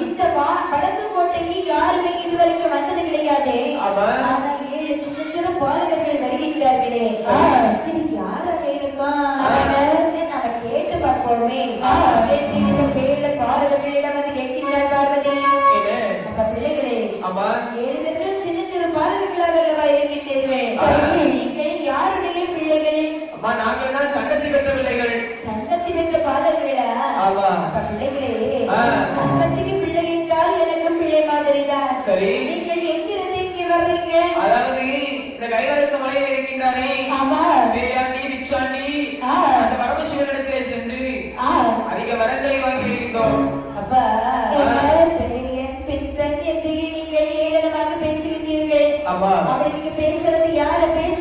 இந்த வடக்கு கோட்டைக்கு யாருமே இதுவரைக்கும் வந்தது கிடையாது. ஆனா 7 சின்ன சிறு பாலகர்கள் வருகிறார்களே, இது யாராக இருக்கும்? நம்ம கேட்டு பார்ப்போமே. இந்த பேர்ல பாலகர்களிடம் வந்து கேட்கிறார் பார்வதி. அப்ப பிள்ளைகளே, 7 பேர்களும் சின்ன சிறு பாலகர்களாக அல்லவா இருக்கின்றீர்கள்? நீங்கள் யாருடைய பிள்ளைகள்? நாங்கள் தான் சங்கத்தி பெற்ற பிள்ளைகள். சங்கத்தி பெற்ற பாலகர்களா? அப்ப பிள்ளைகளே, சங்கத்திக்கு பிள்ளை என்றால் எனக்கும் பிள்ளை மாதிரிதான். சரி, நீங்கள் எங்கிருந்து இங்கே வர்றீங்க? அதாவது இந்த கைலாச மலையில இருக்கின்றாரே பேயாண்டி விச்சாண்டி அந்த பரமசிவனிடத்திலே சென்று அதிக வரங்களை வாங்கி இருக்கின்றோம். அப்ப பெரியன் பித்தன் என்று நீங்கள் ஏளனமாக பேசுகிறீர்கள். அப்படி நீங்க பேசுறது யார பேச